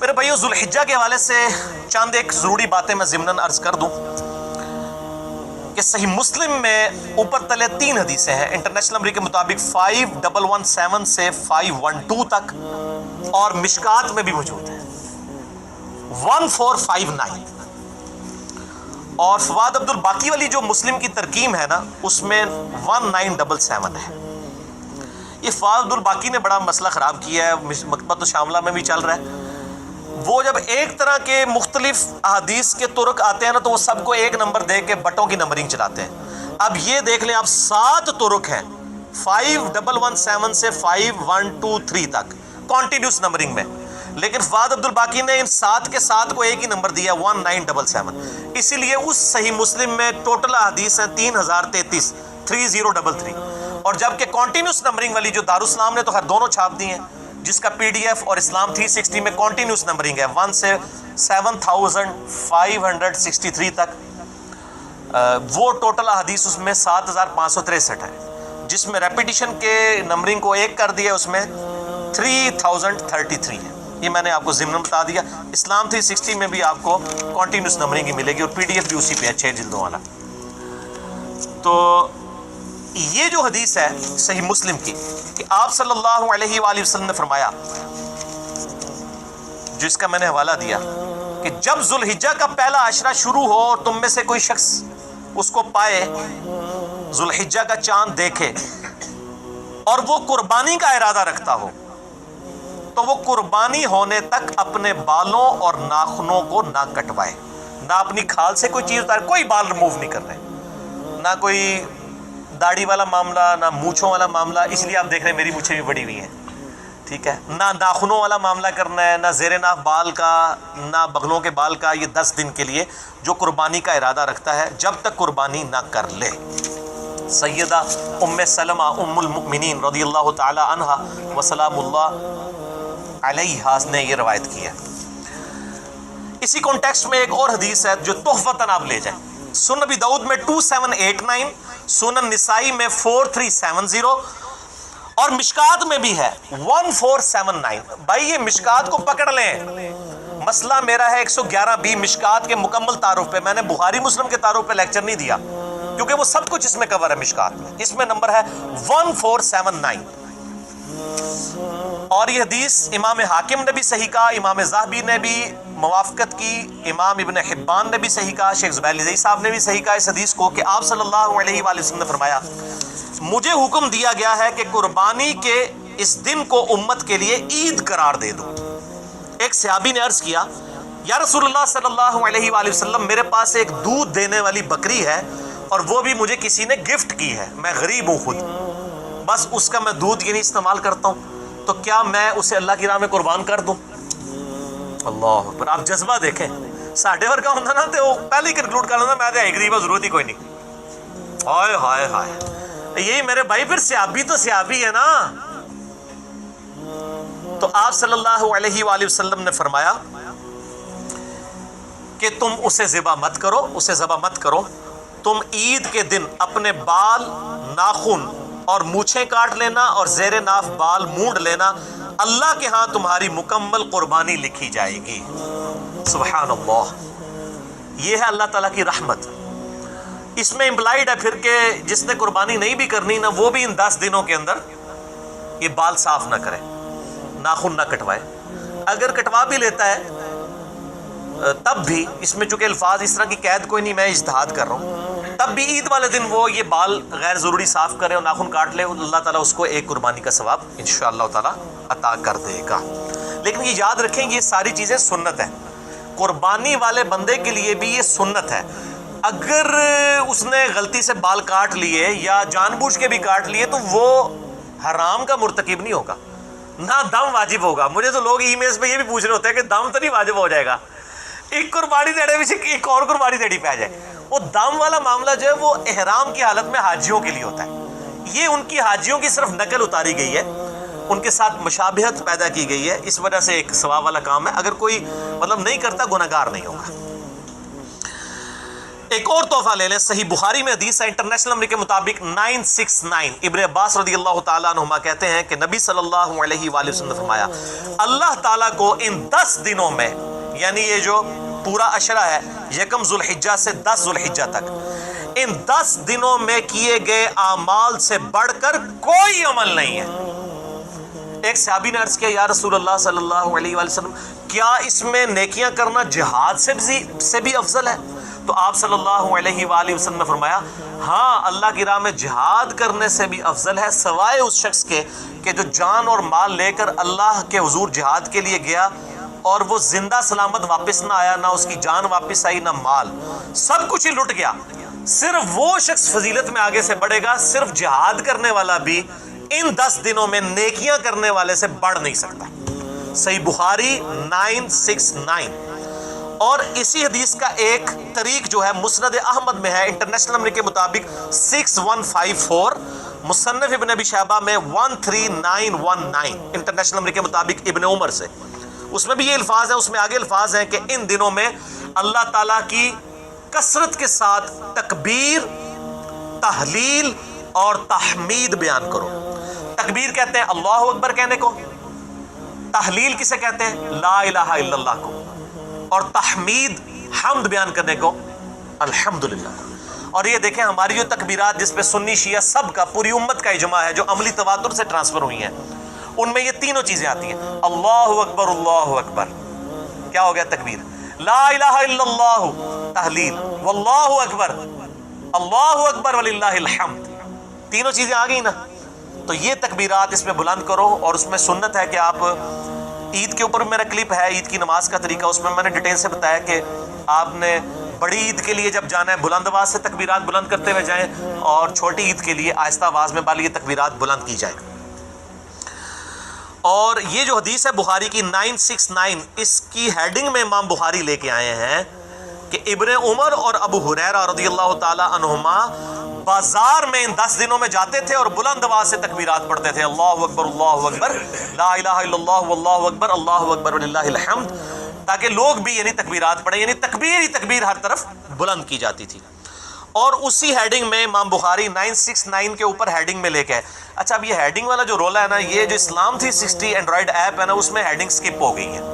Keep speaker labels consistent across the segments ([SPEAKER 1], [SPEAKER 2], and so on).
[SPEAKER 1] میرے بھائیو، ذوالحجہ کے حوالے سے چند ایک ضروری باتیں میں ضمناً عرض کر دوں کہ صحیح مسلم میں اوپر تلے 3 حدیثیں ہیں انٹرنیشنل نمبر کے مطابق 5117 سے 512 تک، اور مشکات میں بھی موجود ہے 1459، اور فواد عبد الباقی والی جو مسلم کی ترکیم ہے نا اس میں 1977 ہے۔ یہ فواد عبد الباقی نے بڑا مسئلہ خراب کیا ہے، مکتبۃ الشاملہ میں بھی چل رہا ہے۔ وہ جب ایک طرح کے مختلف احادیث کے طرق آتے ہیں نا تو وہ سب کو ایک نمبر دے کے بٹوں کی نمبرنگ چلاتے ہیں۔ اب یہ دیکھ لیں، اب 7 طرق ہیں 5117 سے 5123 تک کانٹینیوس نمبرنگ میں، لیکن فواد عبد الباقی نے ان 7 کے 7 کو ایک ہی نمبر دیا 1977، اسی لیے اس صحیح مسلم میں ٹوٹل احادیث ہیں 3033 3033، اور جبکہ کانٹینیوس نمبرنگ والی جو دارالاسلام نے تو خیر دونوں چھاپ دی ہیں، جس کا پی ڈی ایف اور اسلام 360 میں کانٹینیوس نمبرنگ ہے 1 سے 7563 تک، وہ ٹوٹل احادیث اس میں 7563 ہے، جس میں ریپیٹیشن کے نمبرنگ کو ایک کر دیا اس میں 3033 ہے۔ یہ میں نے آپ کو ضمن بتا دیا۔ اسلام 360 میں بھی آپ کو کانٹینیوس نمبرنگ ہی ملے گی، اور پی ڈی ایف بھی اسی پہ ہے 6 جلدوں والا۔ تو یہ جو حدیث ہے صحیح مسلم کی کہ آپ صلی اللہ علیہ وآلہ وسلم نے فرمایا، جس کا میں نے حوالہ دیا کہ جب ذوالحجہ کا پہلا عشرہ شروع ہو اور تم میں سے کوئی شخص اس کو پائے، ذوالحجہ کا چاند دیکھے اور وہ قربانی کا ارادہ رکھتا ہو، تو وہ قربانی ہونے تک اپنے بالوں اور ناخنوں کو نہ کٹوائے، نہ اپنی کھال سے کوئی چیز اتارے، کوئی بال ریموو نہیں کر رہے، نہ کوئی داڑھی والا معاملہ، نہ مونچھوں والا معاملہ، اس لیے آپ دیکھ رہے ہیں میری مونچھیں بھی بڑی ہوئی ہیں، ٹھیک ہے، نہ ناخنوں والا معاملہ کرنا ہے، نہ زیر ناف بال کا، نہ بغلوں کے بال کا۔ یہ 10 دن کے لیے جو قربانی کا ارادہ رکھتا ہے جب تک قربانی نہ کر لے۔ سیدہ ام سلمہ ام المؤمنین رضی اللہ تعالی عنہا وسلام اللہ علیہا نے یہ روایت کی ہے۔ اسی کانٹیکسٹ میں ایک اور حدیث ہے جو تحفتاً آپ لے جائیں، سنن نبی داؤد میں 2789، سنن نسائی میں 4370، اور مشکات میں بھی ہے 1479۔ بھائی یہ مشکات کو پکڑ لیں، مسئلہ میرا ہے 111B مشکات کے مکمل تعارف پہ۔ میں نے بخاری مسلم کے تعارف پہ لیکچر نہیں دیا کیونکہ وہ سب کچھ اس میں کور ہے مشکات میں۔ اس میں نمبر ہے 1479، اور یہ حدیث امام حاکم نے بھی صحیح کہا، امام ذہبی نے بھی موافقت کی، امام ابن حبان نے بھی صحیح کہا، شیخ زبیر علی صاحب نے بھی صحیح کہا اس حدیث کو کہ آپ صلی اللہ علیہ وآلہ وسلم نے فرمایا، مجھے حکم دیا گیا ہے کہ قربانی کے اس دن کو امت کے لیے عید قرار دے دو۔ ایک صحابی نے عرض کیا، یا رسول اللہ صلی اللہ علیہ وآلہ وسلم، میرے پاس ایک دودھ دینے والی بکری ہے اور وہ بھی مجھے کسی نے گفٹ کی ہے، میں غریب ہوں خود، بس اس کا میں دودھ یہ نہیں استعمال کرتا ہوں، تو کیا میں اسے اللہ کی راہ میں قربان کر دوں؟ اللہ اکبر، آپ جذبہ دیکھیں، ساڈے ورگا ہوتا نا تو پہلے ہی کنکلوڈ کر لینا میں تو غریب ہوں، ضرورت ہی کوئی نہیں۔ ہائے ہائے ہائے، یہی میرے بھائی پھر سیابی تو سیابی ہے نا۔ تو آپ صلی اللہ علیہ وآلہ وسلم نے فرمایا کہ تم اسے ذبح مت کرو، اسے ذبح مت کرو، تم عید کے دن اپنے بال، ناخن اور مونچھیں کاٹ لینا اور زیر ناف بال مونڈ لینا، اللہ کے ہاں تمہاری مکمل قربانی لکھی جائے گی۔ سبحان اللہ، یہ ہے اللہ تعالیٰ کی رحمت۔ اس میں امپلائیڈ ہے پھر کہ جس نے قربانی نہیں بھی کرنی نا، وہ بھی ان 10 دنوں کے اندر یہ بال صاف نہ کرے، ناخن نہ کٹوائے۔ اگر کٹوا بھی لیتا ہے تب بھی، اس میں چونکہ الفاظ اس طرح کی قید کوئی نہیں، میں اجتہاد کر رہا ہوں، تب بھی عید والے دن وہ یہ بال غیر ضروری صاف کرے اور ناخن کاٹ لے، اللہ تعالیٰ اس کو ایک قربانی کا ثواب انشاءاللہ تعالیٰ عطا کر دے گا۔ لیکن یہ یاد رکھیں یہ ساری چیزیں سنت ہیں، قربانی والے بندے کے لیے بھی یہ سنت ہے۔ اگر اس نے غلطی سے بال کاٹ لیے یا جان بوجھ کے بھی کاٹ لیے تو وہ حرام کا مرتکب نہیں ہوگا، نہ دم واجب ہوگا۔ مجھے تو لوگ ای میلز پہ یہ بھی پوچھ رہے ہوتے ہیں کہ دم تو نہیں واجب ہو جائے گا، ایک قربانی دینے میں ایک اور قربانی دیڑھی پہ آ جائے۔ وہ دم والا معاملہ جو ہے وہ احرام کی حالت میں حاجیوں کے لیے ہوتا ہے، یہ ان کی حاجیوں کی صرف نقل اتاری گئی ہے، ان کے ساتھ مشابہت پیدا کی گئی ہے، اس وجہ سے ایک ثواب والا کام ہے۔ اگر کوئی مطلب نہیں کرتا گناہگار نہیں ہوگا۔ ایک اور تحفہ لے لیں، صحیح بخاری میں حدیث ہے انٹرنیشنل نمبر کے مطابق 969، ابن عباس رضی اللہ تعالیٰ عنہما کہتے ہیں کہ نبی صلی اللہ علیہ وآلہ وسلم نے فرمایا اللہ تعالیٰ کو ان 10 دنوں میں، یعنی یہ جو پورا عشرہ ہے یکم ذوالحجہ سے 10 ذوالحجہ تک، ان 10 دنوں میں کیے گئے اعمال سے بڑھ کر کوئی عمل نہیں ہے۔ ایک صحابی نے عرض کیا یا رسول اللہ صلی اللہ علیہ وآلہ وسلم کیا اس میں نیکیاں کرنا جہاد سے بھی افضل ہے؟ تو آپ صلی اللہ علیہ وآلہ وسلم نے فرمایا ہاں، اللہ کی راہ میں جہاد کرنے سے بھی افضل ہے، سوائے اس شخص کے کہ جو جان اور مال لے کر اللہ کے حضور جہاد کے لیے گیا اور وہ زندہ سلامت واپس نہ آیا، نہ اس کی جان واپس آئی نہ مال، سب کچھ ہی لٹ گیا، صرف وہ شخص فضیلت میں آگے سے بڑھے گا۔ صرف جہاد کرنے والا بھی ان 10 دنوں میں نیکیاں کرنے والے سے بڑھ نہیں سکتا۔ صحیح بخاری 969۔ اور اسی حدیث کا ایک طریق جو ہے مسند احمد میں ہے انٹرنیشنل نمبر کے مطابق 6154، مصنف ابن ابی شیبہ میں 13919، انٹرنیشنل نمبر کے مطابق ابن عمر سے، اس میں بھی یہ الفاظ ہیں، اس میں آگے الفاظ ہیں کہ ان دنوں میں اللہ تعالیٰ کی کثرت کے ساتھ تکبیر، تحلیل اور تحمید بیان کرو۔ تکبیر کہتے ہیں اللہ اکبر کہنے کو، تحلیل کسے کہتے ہیں لا الہ الا اللہ کو، اور تحمید حمد بیان کرنے کو الحمدللہ کو۔ اور یہ دیکھیں ہماری جو تکبیرات جس پہ سنی شیعہ سب کا، پوری امت کا اجماع ہے، جو عملی تواتر سے ٹرانسفر ہوئی ہیں، ان میں یہ تینوں چیزیں آتی ہیں، اللہ اکبر، اللہ اکبر کیا ہو گیا تکبیر، لا الہ الا اللہ تحلیل، واللہ اکبر، اللہ اکبر وللہ الحمد، تینوں چیزیں آ گئی نا۔ تو یہ تکبیرات اس میں بلند کرو، اور اس میں سنت ہے کہ آپ عید کے اوپر میرا کلپ ہے عید کی نماز کا طریقہ، اس میں نے ڈیٹیل سے بتایا کہ آپ نے بڑی عید کے لیے جب جانا ہے بلند آواز سے تکبیرات بلند کرتے ہوئے جائیں، اور چھوٹی عید کے لیے آہستہ آواز میں یہ تکبیرات بلند کی جائیں۔ اور یہ جو حدیث ہے بخاری کی 969، اس کی ہیڈنگ میں امام بخاری لے کے آئے ہیں کہ ابن عمر اور ابو ہریرہ رضی اللہ تعالی عنہما بازار میں ان 10 دنوں میں جاتے تھے اور بلند آواز سے تکبیرات پڑھتے تھے، اللہ اکبر، اللہ اکبر، لا الہ الا اللہ، واللہ اکبر، اللہ اکبر وللہ الحمد، تاکہ لوگ بھی یعنی تکبیرات پڑھیں، یعنی تکبیر ہی تکبیر ہر طرف بلند کی جاتی تھی۔ اور اسی ہیڈنگ میں امام بخاری 969 کے اوپر ہیڈنگ میں لے کے، اچھا اب یہ ہیڈنگ والا جو رولا ہے نا، یہ جو اسلام 360 اینڈرائڈ ایپ ہے نا، اس میں ہیڈنگ سکپ ہو گئی ہیں،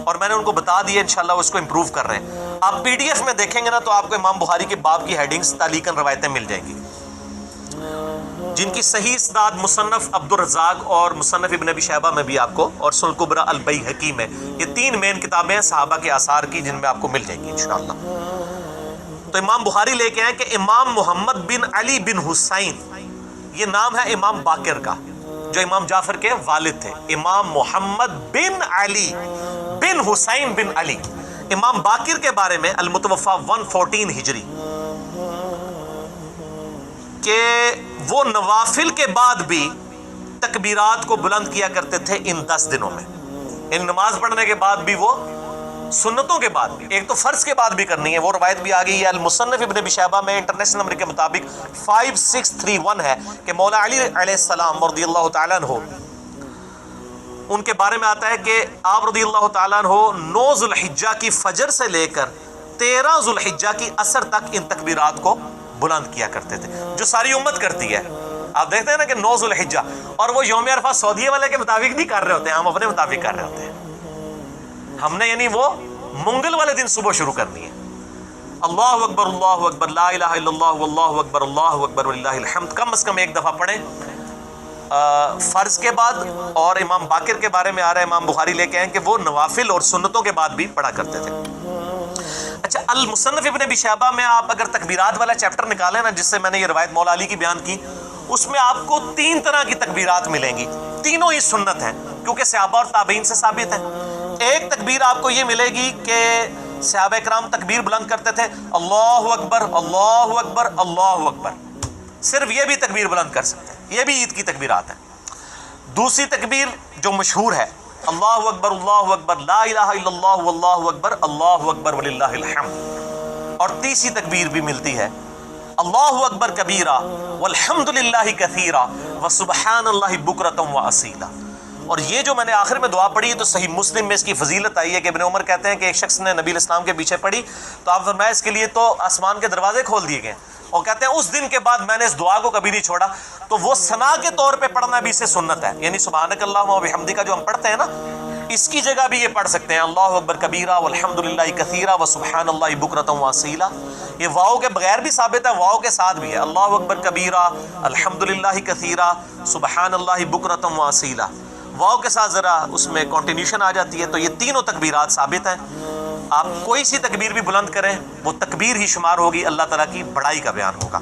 [SPEAKER 1] اور میں نے ان کو بتا دیا انشاءاللہ وہ اس کو امپروو کر رہے ہیں۔ آپ پی ڈی ایف میں دیکھیں گے نا تو آپ کو امام بخاری کے باب کی ہیڈنگز تعلیقاً روایتیں مل جائیں گی، جن کی صحیح اسناد مصنف عبد الرزاق اور مصنف ابن ابی شیبہ میں بھی آپ کو، اور سنن الکبریٰ البیہقی میں، یہ 3 مین کتابیں ہیں صحابہ کے آثار کی، جن میں آپ کو مل جائیں گی انشاءاللہ۔ تو امام بخاری لے کے آئے کہ امام محمد بن علی بن حسین، یہ نام ہے امام باقر کا جو امام جعفر کے والد تھے، امام محمد بن علی بن حسین بن علی، امام باقر کے بارے میں المتوفا 114 ہجری کہ وہ نوافل کے بعد بھی تکبیرات کو بلند کیا کرتے تھے ان 10 دنوں میں، ان نماز پڑھنے کے بعد بھی، وہ سنتوں کے بعد بھی، ایک تو فرض کے بعد بھی کرنی ہے، وہ روایت بھی آ گئی ہے المصنف ابن ابی شیبہ میں انٹرنیشنل نمبر کے مطابق 5631 ہے کہ مولا علی علیہ السلام رضی اللہ تعالیٰ عنہ، ان کے بارے میں آتا ہے کہ آپ رضی اللہ تعالیٰ عنہ 9 ذوالحجہ کی فجر سے لے کر 13 ذوالحجہ کی عصر تک ان تکبیرات کو بلند کیا کرتے تھے، جو ساری امت کرتی ہے۔ آپ دیکھتے ہیں نا کہ 9 ذوالحجہ، اور وہ یوم عرفہ سعودیہ والے کے مطابق نہیں کر رہے ہوتے ہیں، ہم اپنے مطابق کر رہے ہوتے ہیں، ہم نے یعنی وہ منگل والے دن صبح شروع کرنی ہے، اللہ اکبر، اللہ اکبر، لا الہ الا اللہ، واللہ اکبر، اللہ اکبر وللہ الحمد، کم از کم ایک دفعہ پڑھیں فرض کے بعد۔ اور امام باقر کے بارے میں آ رہا ہے، امام بخاری لے کے آئے کہ وہ نوافل اور سنتوں کے بعد بھی پڑھا کرتے تھے۔ اچھا المصنف ابن ابی شیبہ میں آپ اگر تکبیرات والا چیپٹر نکالیں نا، جس سے میں نے یہ روایت مولا علی کی بیان کی، اس میں آپ کو 3 طرح کی تکبیرات ملیں گی، تینوں ہی سنت ہیں کیونکہ صحابہ اور تابعین سے ثابت ہیں۔ ایک تکبیر آپ کو یہ ملے گی کہ صحابہ کرام تکبیر بلند کرتے تھے، اللہ اکبر، اللہ اکبر، اللہ اکبر، صرف یہ بھی تکبیر بلند کر سکتے ہیں، یہ بھی عید کی تکبیرات ہیں۔ دوسری تکبیر جو مشہور ہے، اللہ اکبر، اللہ اکبر، لا الہ الا اللہ، واللہ اکبر، اللہ اکبر وللہ الحمد۔ اور تیسری تکبیر بھی ملتی ہے، اللہ اکبر کبیرہ والحمد للہ کثیرہ وسبحان اللہ بکرۃ واصیلا۔ اور یہ جو میں نے آخر میں دعا پڑھی تو صحیح مسلم میں اس کی فضیلت آئی ہے کہ ابن عمر کہتے ہیں کہ ایک شخص نے نبی الاسلام کے پیچھے پڑھی تو آپ فرمایا اس کے لیے تو آسمان کے دروازے کھول دیے گئے، اور کہتے ہیں اس دن کے بعد میں نے اس دعا کو کبھی نہیں چھوڑا۔ تو وہ ثنا کے طور پہ پڑھنا بھی اسے سنت ہے، یعنی سبحانک اللہم و بحمدک جو ہم پڑھتے ہیں نا، اس کی جگہ بھی یہ پڑھ سکتے ہیں اللہ اکبر کبیرہ والحمدللہ کثیرہ وسبحان اللہ بکرۃ واصیلا۔ یہ واؤ کے بغیر بھی ثابت ہے، واؤ کے ساتھ بھی ہے، اللہ اکبر کبیرہ الحمدللہ کثیرہ سبحان اللہ بکرۃ واصیلا۔ واؤ کے ساتھ ذرا اس میں کنٹینیوشن آ جاتی ہے، تو یہ تینوں تکبیرات ثابت ہیں۔ آپ کوئی سی تکبیر بھی بلند کریں وہ تکبیر ہی شمار ہوگی، اللہ تعالیٰ کی بڑائی کا بیان ہوگا۔